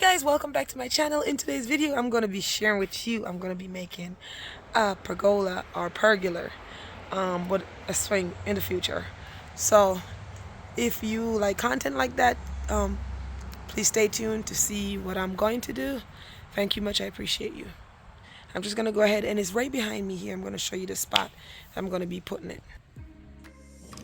Guys, welcome back to my channel. In today's video I'm going to be sharing with you, I'm going to be making a pergola or pergola with a swing in the future. So if you like content like that, please stay tuned to see what I'm going to do. Thank you much, I appreciate you. I'm just going to go ahead, and it's right behind me here. I'm going to show you the spot I'm going to be putting it.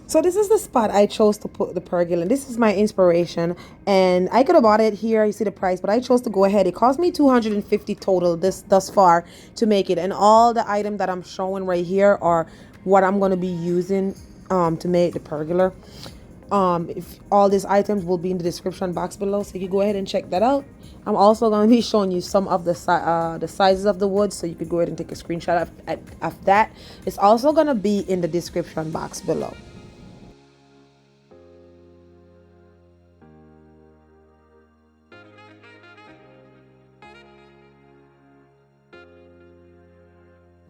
So this is the spot I chose to put the pergola. This is my inspiration, and I could have bought it here. You see the price, but I chose to go ahead. It cost me $250 total thus far to make it, and all the items that I'm showing right here are what I'm going to be using to make the pergola. If all these items will be in the description box below, so you can go ahead and check that out. I'm also going to be showing you some of the sizes of the wood, so you could go ahead and take a screenshot of that. It's also going to be in the description box below.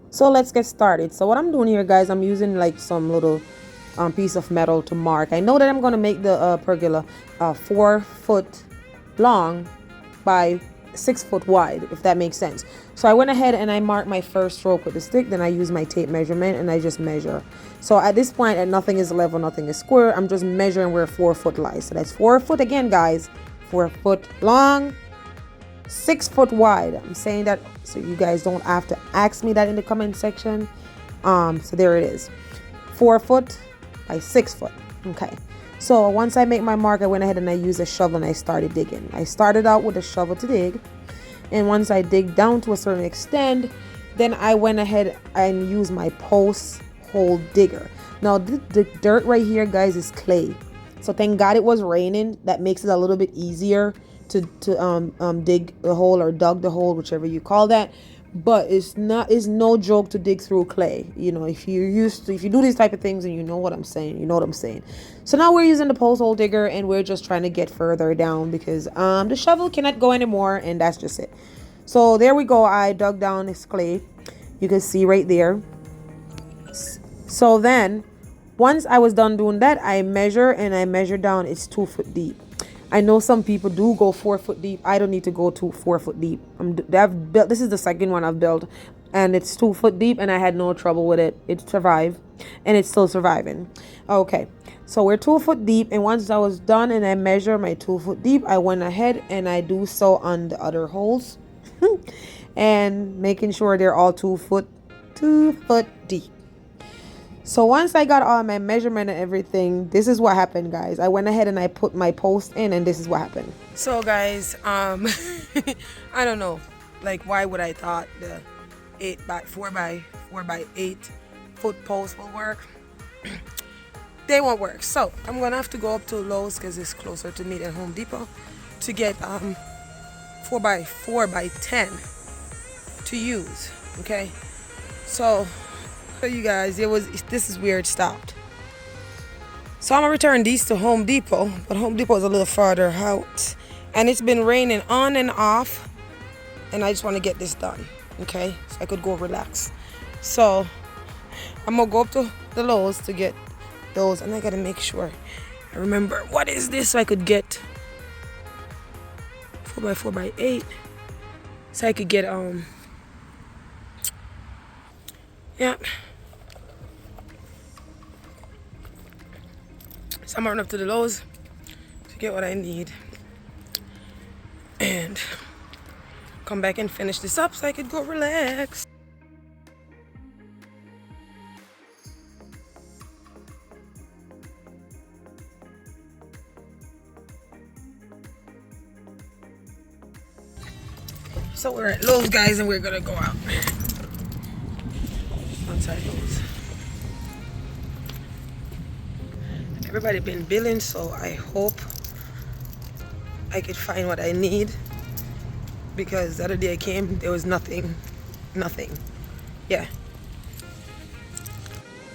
So let's get started. So what I'm doing here, guys, I'm using like some little piece of metal to mark. I know that I'm going to make the pergola 4 foot long by 6 foot wide, if that makes sense. So I went ahead and I marked my first stroke with the stick. Then I use my tape measurement and I just measure. So at this point, nothing is level, nothing is square. I'm just measuring where 4 foot lies. So that's 4 foot again, guys. 4 foot long, 6 foot wide. I'm saying that so you guys don't have to ask me that in the comment section. So there it is, 4 foot by 6 foot. Okay, so once I make my mark, I went ahead and I used a shovel and I started digging. I started out with a shovel to dig, and once I dig down to a certain extent, then I went ahead and used my post hole digger. Now the dirt right here, guys, is clay, so thank God it was raining. That makes it a little bit easier to dig the hole, or dug the hole, whichever you call that. But it's no joke to dig through clay. You know, if you do these type of things, and you know what I'm saying, So now we're using the post hole digger, and we're just trying to get further down because the shovel cannot go anymore, and that's just it. So there we go. I dug down this clay, you can see right there. So then once I was done doing that, I measure down. It's 2 foot deep. I know some people do go 4 foot deep. I don't need to go to 4 foot deep. This is the second one I've built, and it's 2 foot deep, and I had no trouble with it. It survived, and it's still surviving. Okay, so we're 2 foot deep, and once I was done and I measure my 2 foot deep, I went ahead and I do so on the other holes, and making sure they're all 2 foot deep. So once I got all my measurement and everything, this is what happened, guys. I went ahead and I put my post in, and this is what happened. So guys, I don't know, like, why would I thought the 4 by 8 foot post will work? They won't work. So I'm gonna have to go up to Lowe's, because it's closer to me than Home Depot, to get 4 by 4 by 10 to use. Okay, so you guys, this is where it stopped. So I'm gonna return these to Home Depot, but Home Depot is a little farther out, and it's been raining on and off, and I just want to get this done, okay, so I could go relax. So I'm gonna go up to the Lowe's to get those, and I gotta make sure I remember what is this, so I could get 4 by 4 by 8, so I could get yeah. So I'm running up to the Lowe's to get what I need, and come back and finish this up so I could go relax. So we're at Lowe's, guys, and we're gonna go out. Outside Lowe's. Everybody been billing, so I hope I could find what I need, because the other day I came, there was nothing. Yeah.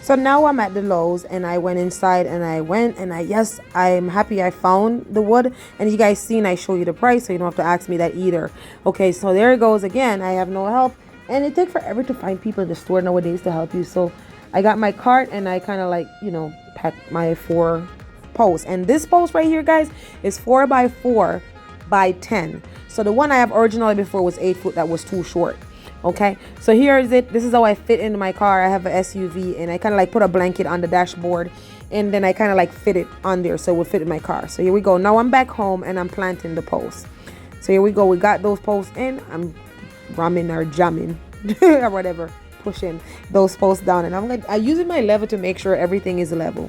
So now I'm at the Lowe's, and I went inside, and yes, I'm happy I found the wood, and you guys seen I show you the price, so you don't have to ask me that either. Okay, so there it goes again. I have no help, and it takes forever to find people in the store nowadays to help you. So I got my cart, and I kind of like, packed my 4 posts. And this post right here, guys, is 4 by 4 by 10. So the one I have originally before was 8 foot. That was too short. Okay, so here is it. This is how I fit into my car. I have an SUV, and I kind of like put a blanket on the dashboard, and then I kind of like fit it on there so it would fit in my car. So here we go. Now I'm back home and I'm planting the posts. So here we go. We got those posts in. I'm ramming or jamming or whatever, pushing those posts down, and I'm using my level to make sure everything is level.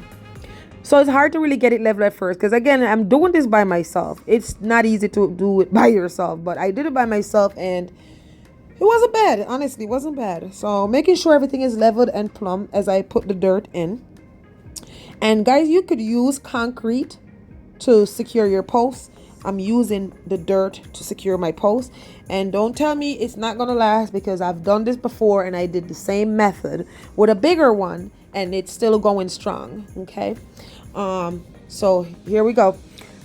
So it's hard to really get it level at first, because again, I'm doing this by myself. It's not easy to do it by yourself, but I did it by myself, and it wasn't bad. Honestly, it wasn't bad. So making sure everything is leveled and plumb as I put the dirt in. And guys, you could use concrete to secure your posts. I'm using the dirt to secure my posts. And don't tell me it's not gonna last, because I've done this before and I did the same method with a bigger one and it's still going strong. Okay, so here we go.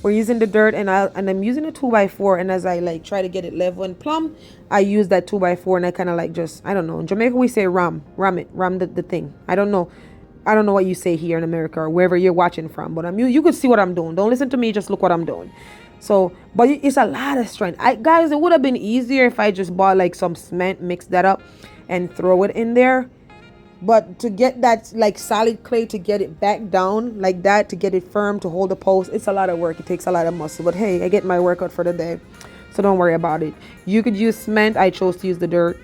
We're using the dirt, and I'm using a 2x4, and as I like try to get it level and plumb, I use that 2x4, and I kind of like just, I don't know, in Jamaica we say ram the thing. I don't know what you say here in America or wherever you're watching from, but you could see what I'm doing. Don't listen to me, just look what I'm doing. So, but it's a lot of strength. Guys, it would have been easier if I just bought like some cement, mix that up and throw it in there. But to get that like solid clay, to get it back down like that, to get it firm, to hold the post, it's a lot of work. It takes a lot of muscle. But hey, I get my workout for the day, so don't worry about it. You could use cement. I chose to use the dirt.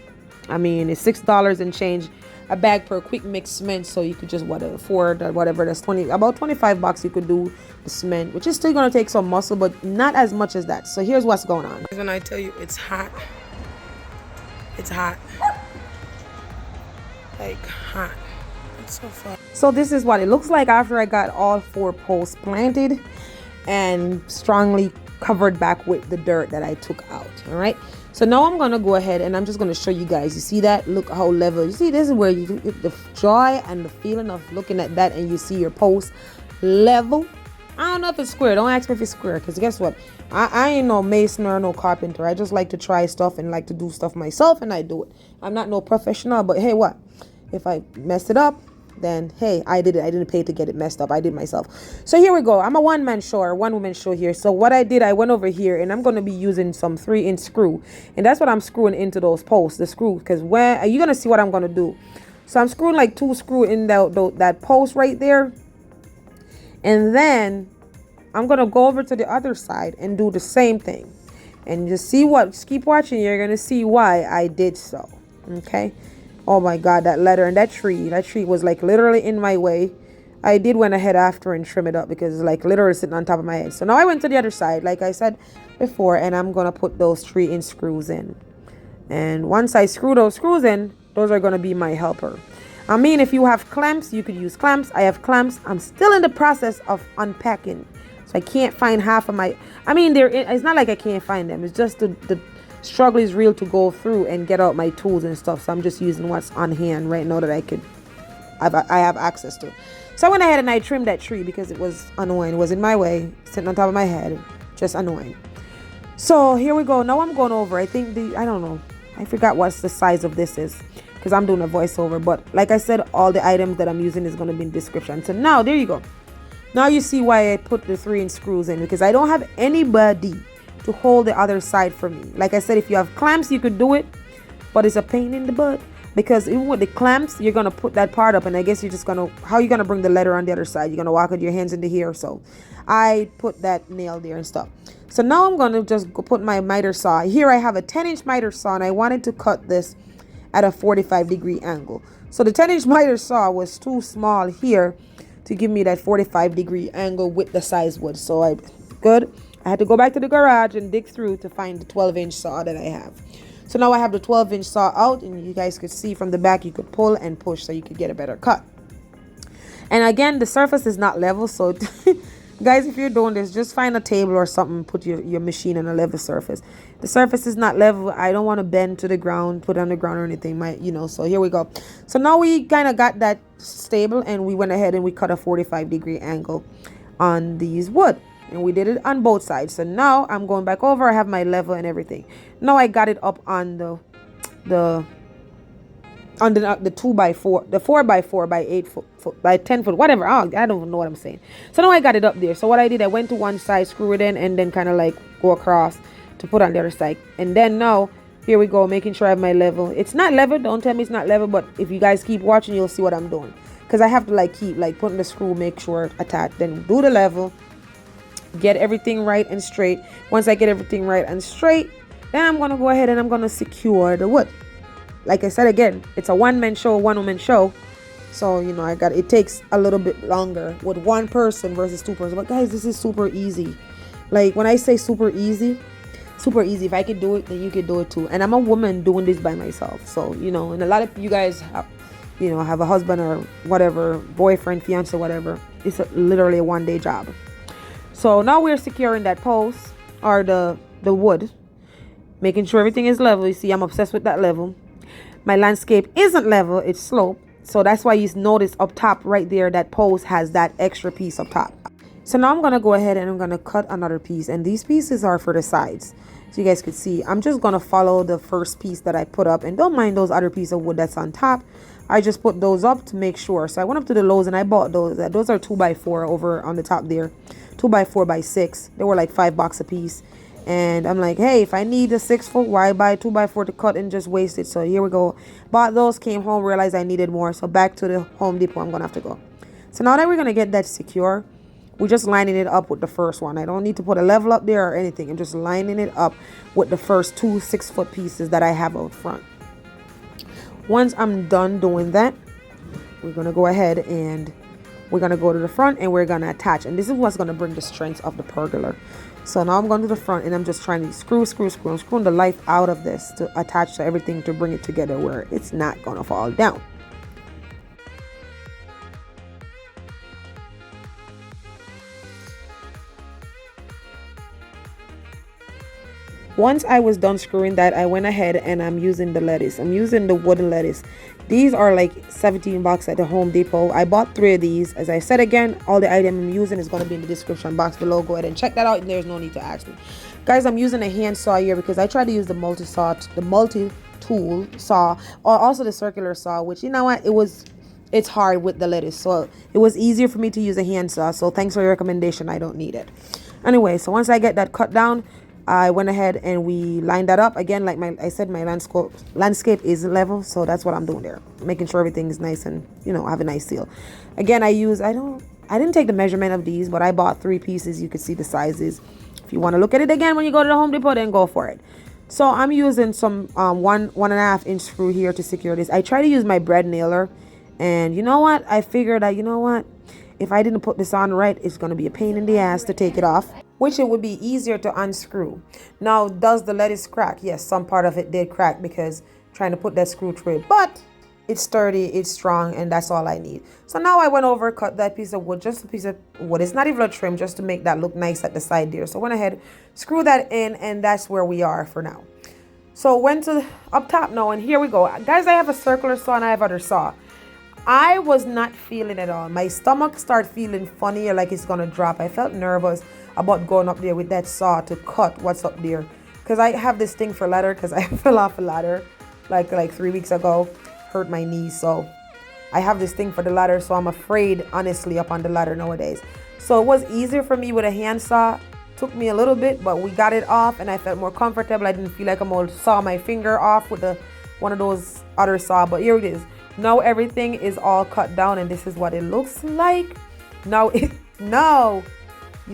I mean, it's $6 and change a bag per quick mix cement. So you could just whatever that's about $25. You could do the cement, which is still gonna take some muscle, but not as much as that. So here's what's going on. When I tell you it's hot, it's hot. Like hot. It's so fun. So this is what it looks like after I got all 4 posts planted and strongly covered back with the dirt that I took out. All right, so now I'm gonna go ahead and I'm just gonna show you guys. You see that? Look how level. You see, this is where you get the joy and the feeling of looking at that, and you see your post level. I don't know if it's square. Don't ask me if it's square, because guess what? I ain't no mason or no carpenter. I just like to try stuff and like to do stuff myself, and I do it. I'm not no professional, but hey, what? If I messed it up, then hey, I did it. I didn't pay to get it messed up. I did myself. So here we go. I'm a one-man show or one-woman show here. So what I did, I went over here and I'm going to be using some 3-inch screw. And that's what I'm screwing into those posts, the screw. Because when you're going to see what I'm going to do. So I'm screwing like 2 screws in that post right there. And then I'm going to go over to the other side and do the same thing. And just keep watching. You're going to see why I did so. Okay. Oh my God, that ladder and that tree was like literally in my way. I did went ahead after and trim it up because it's like literally sitting on top of my head. So now I went to the other side, like I said before, and I'm going to put those 3-inch screws in. And once I screw those screws in, those are going to be my helper. I mean, if you have clamps, you could use clamps. I have clamps. I'm still in the process of unpacking. So I can't find half of my, it's not like I can't find them. It's just the struggle is real to go through and get out my tools and stuff. So I'm just using what's on hand right now that I have access to. So I went ahead and I trimmed that tree because it was annoying. It was in my way, sitting on top of my head, just annoying. So here we go. Now I'm going over. I think I don't know. I forgot what the size of this is because I'm doing a voiceover. But like I said, all the items that I'm using is going to be in the description. So now there you go. Now you see why I put the 3-inch screws in, because I don't have anybody to hold the other side for me. Like I said, if you have clamps, you could do it, but it's a pain in the butt, because even with the clamps, you're gonna put that part up, and I guess you're just gonna, how you gonna bring the letter on the other side? You're gonna walk with your hands into here. So I put that nail there and stuff. So now I'm gonna just go put my miter saw. Here I have a 10-inch miter saw, and I wanted to cut this at a 45-degree angle. So the 10-inch miter saw was too small here to give me that 45-degree angle with the size wood. So I had to go back to the garage and dig through to find the 12-inch saw that I have. So now I have the 12-inch saw out, and you guys could see from the back, you could pull and push so you could get a better cut. And again, the surface is not level. So guys, if you're doing this, just find a table or something, put your machine on a level surface. The surface is not level. I don't want to bend to the ground, put it on the ground or anything. So here we go. So now we kind of got that stable, and we went ahead and we cut a 45-degree angle on these wood. And we did it on both sides. So now I'm going back over. I have my level and everything. Now I got it up on the on the 2x4, the 4x4 by 8 foot by 10 foot, whatever. Oh, I don't know what I'm saying. So now I got it up there. So what I did, I went to one side, screw it in, and then kind of like go across to put on the other side. And then now here we go, making sure I have my level. It's not level. Don't tell me it's not level, but if you guys keep watching, you'll see what I'm doing, because I have to like keep like putting the screw, make sure attached, then do the level, get everything right and straight. Once I get everything right and straight, then I'm gonna go ahead and I'm gonna secure the wood. Like I said, again, it's a one-man show, one-woman show. So, you know, it takes a little bit longer with one person versus two person. But guys, this is super easy. Like when I say super easy, if I could do it, then you could do it too. And I'm a woman doing this by myself. So, you know, and a lot of you guys have, you know, have a husband or whatever, boyfriend, fiance, whatever. It's literally a one-day job. So now we're securing that post or the wood, making sure everything is level. You see, I'm obsessed with that level. My landscape isn't level, it's slope. So that's why you notice up top right there, that post has that extra piece up top. So now I'm going to go ahead and I'm going to cut another piece. And these pieces are for the sides. So you guys can see, I'm just going to follow the first piece that I put up. And don't mind those other pieces of wood that's on top. I just put those up to make sure. So I went up to the Lowe's and I bought those. Those are 2x4 over on the top there. 2x4 by 6. They were like $5 a piece. And I'm like, hey, if I need a 6 foot, why buy 2x4 to cut and just waste it? So here we go. Bought those, came home, realized I needed more. So back to the Home Depot, I'm going to have to go. So now that we're going to get that secure, we're just lining it up with the first one. I don't need to put a level up there or anything. I'm just lining it up with the first two 6-foot pieces that I have out front. Once I'm done doing that, we're going to go ahead and we're going to go to the front and we're going to attach. And this is what's going to bring the strength of the pergola. So now I'm going to the front and I'm just trying to screw. I'm screwing the life out of this to attach to everything to bring it together where it's not going to fall down. Once I was done screwing that, I went ahead and I'm using the lattice. I'm using the wooden lattice. These are like $17 at the Home Depot. I bought 3 of these. As I said again, all the item I'm using is going to be in the description box below. Go ahead and check that out, and there's no need to ask me. Guys, I'm using a hand saw here because I tried to use the multi-tool saw, or also the circular saw, which, you know what, it's hard with the lattice. So it was easier for me to use a hand saw. So thanks for your recommendation. I don't need it. Anyway, so once I get that cut down, I went ahead and we lined that up again. Like I said, my landscape is level, so that's what I'm doing there, making sure everything is nice and, you know, have a nice seal. Again, I didn't take the measurement of these, but I bought 3 pieces. You can see the sizes. If you want to look at it again when you go to the Home Depot, then go for it. So I'm using some 1.5 inch screw here to secure this. I try to use my bread nailer, and you know what? I figured that, you know what? If I didn't put this on right, it's going to be a pain in the ass to take it off, which it would be easier to unscrew. Now, does the lattice crack? Yes, some part of it did crack because trying to put that screw through it, but it's sturdy, it's strong, and that's all I need. So now I went over, cut that piece of wood, just a piece of wood. It's not even a trim, just to make that look nice at the side there. So I went ahead, screw that in, and that's where we are for now. So went to up top now, and here we go. Guys, I have a circular saw and I have other saw. I was not feeling it all. My stomach started feeling funny, like it's gonna drop. I felt nervous about going up there with that saw to cut what's up there, because I have this thing for ladder, because I fell off a ladder like 3 weeks ago, hurt my knees. So I have this thing for the ladder, so I'm afraid, honestly, up on the ladder nowadays. So it was easier for me with a hand saw. Took me a little bit, but we got it off and I felt more comfortable. I didn't feel like I'm going to saw my finger off with one of those other saw. But here it is. Now everything is all cut down, and this is what it looks like. Now you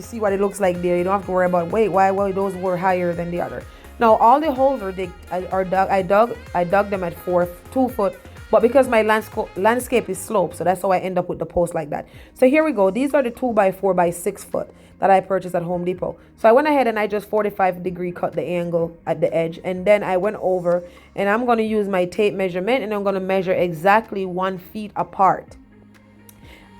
see what it looks like there. You don't have to worry about, wait, why those were higher than the other. Now all the holes are dug. I dug them at 2 foot, but because my landscape is sloped, so that's how I end up with the post like that. So here we go. These are the 2x4 by 6 foot that I purchased at Home Depot. So I went ahead and I just 45-degree cut the angle at the edge, and then I went over and I'm going to use my tape measurement, and I'm going to measure exactly 1 feet apart,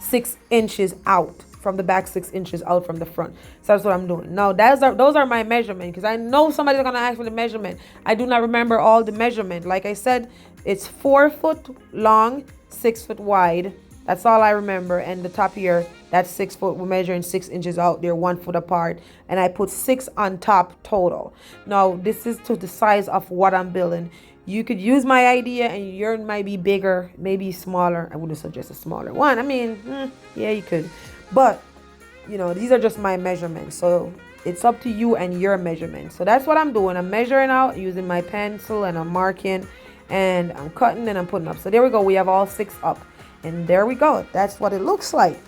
6 inches out from the back, 6 inches out from the front. So that's what I'm doing. Now those are my measurement, because I know somebody's going to ask for the measurement. I do not remember all the measurement. Like I said, it's 4 foot long, 6 foot wide. That's all I remember. And the top here, that's 6 foot. We're measuring 6 inches out there, 1 foot apart. And I put 6 on top total. Now, this is to the size of what I'm building. You could use my idea and yours might be bigger, maybe smaller. I wouldn't suggest a smaller one. I mean, yeah, you could. But, you know, these are just my measurements. So it's up to you and your measurements. So that's what I'm doing. I'm measuring out using my pencil and I'm marking and I'm cutting and I'm putting up. So there we go. We have all 6 up. And there we go. That's what it looks like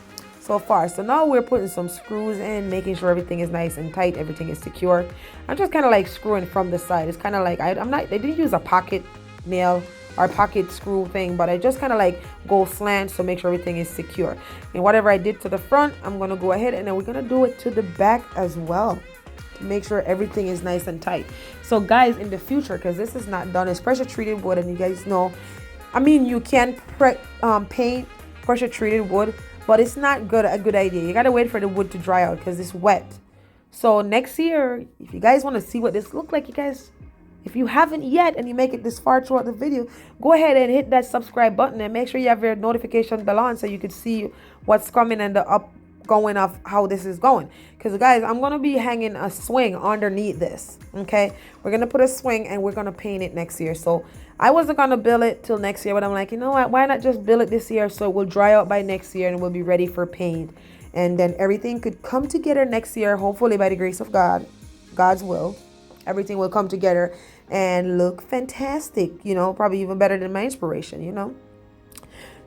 so far. So now we're putting some screws in, making sure everything is nice and tight, everything is secure. I'm just kind of like screwing from the side. It's kind of like I didn't use a pocket nail or pocket screw thing, but I just kind of like go slant to make sure everything is secure. And whatever I did to the front, I'm gonna go ahead and then we're gonna do it to the back as well to make sure everything is nice and tight. So guys, in the future, because this is not done, it's pressure treated wood, and you guys know, I mean, you can paint pressure treated wood, but it's not a good idea. You gotta wait for the wood to dry out because it's wet. So next year, if you guys want to see what this look like, you guys, if you haven't yet and you make it this far throughout the video, go ahead and hit that subscribe button and make sure you have your notification bell on so you can see what's coming and the upgoing of how this is going. Because guys, I'm gonna be hanging a swing underneath this. Okay, we're gonna put a swing and we're gonna paint it next year. So I wasn't gonna build it till next year, but I'm like, you know what, why not just build it this year so it will dry out by next year and we'll be ready for paint, and then everything could come together next year, hopefully by the grace of God, God's will. Everything will come together and look fantastic, you know, probably even better than my inspiration, you know.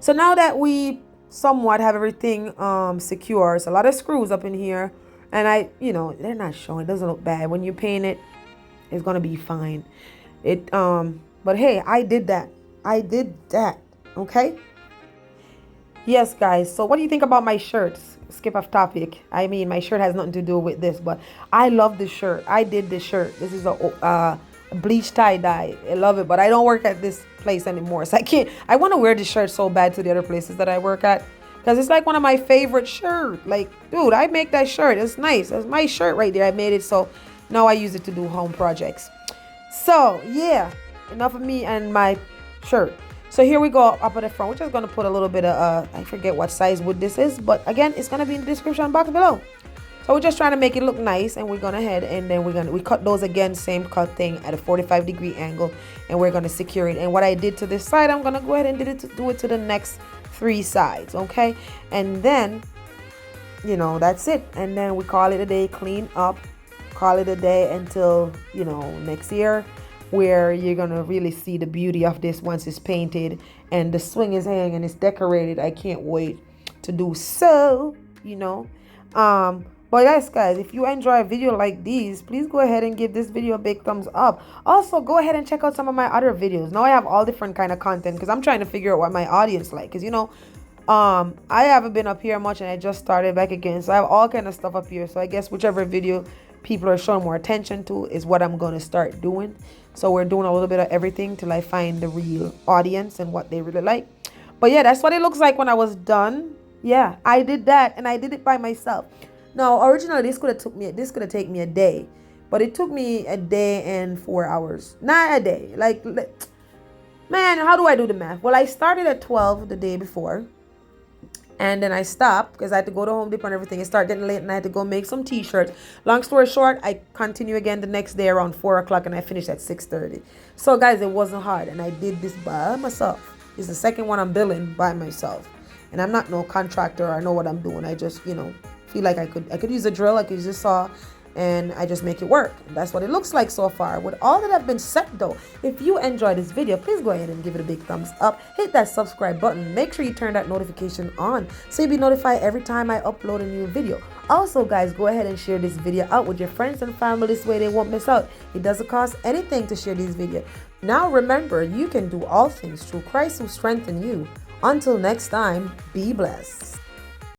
So now that we somewhat have everything secure, it's a lot of screws up in here, and you know, they're not showing, it doesn't look bad. When you paint it, it's gonna be fine. But hey, I did that, okay. Yes guys, so what do you think about my shirts? Skip off topic. I mean, my shirt has nothing to do with this, but I love this shirt. I did this shirt. This is a bleach tie-dye. I love it, but I don't work at this place anymore, so I want to wear this shirt so bad to the other places that I work at, because it's like one of my favorite shirts. Like, dude, I make that shirt. It's nice. It's my shirt right there. I made it, so now I use it to do home projects. So yeah, enough of me and my shirt. So here we go up at the front. We're just going to put a little bit of, I forget what size wood this is, but again, it's going to be in the description box below. So we're just trying to make it look nice, and we're going ahead and then we cut those again, same cut thing at a 45-degree angle, and we're going to secure it. And what I did to this side, I'm going to go ahead and do it to the next 3 sides, okay? And then, you know, that's it. And then we call it a day, clean up, call it a day until, you know, next year, where you're gonna really see the beauty of this once it's painted and the swing is hanging and it's decorated. I can't wait to do so, you know. But yes guys, if you enjoy a video like these, please go ahead and give this video a big thumbs up. Also, go ahead and check out some of my other videos. Now I have all different kind of content because I'm trying to figure out what my audience like, because you know, I haven't been up here much and I just started back again, so I have all kind of stuff up here. So I guess whichever video people are showing more attention to is what I'm going to start doing. So we're doing a little bit of everything till I find the real audience and what they really like. But yeah, that's what it looks like when I was done. Yeah, I did that, and I did it by myself. Now, originally this could have taken me a day, but it took me a day and 4 hours. Not a day. Like, man, how do I do the math? Well, I started at 12 the day before. And then I stopped because I had to go to Home Depot and everything. It started getting late and I had to go make some t-shirts. Long story short, I continue again the next day around 4 o'clock and I finished at 6:30. So guys, it wasn't hard, and I did this by myself. It's the second one I'm building by myself. And I'm not no contractor. I know what I'm doing. I just, you know, feel like I could use a drill, I could use a saw, and I just make it work. And that's what it looks like so far. With all that have been said though, if you enjoyed this video, please go ahead and give it a big thumbs up. Hit that subscribe button. Make sure you turn that notification on so you'll be notified every time I upload a new video. Also guys, go ahead and share this video out with your friends and family. This way they won't miss out. It doesn't cost anything to share these videos. Now remember, you can do all things through Christ who strengthens you. Until next time, be blessed.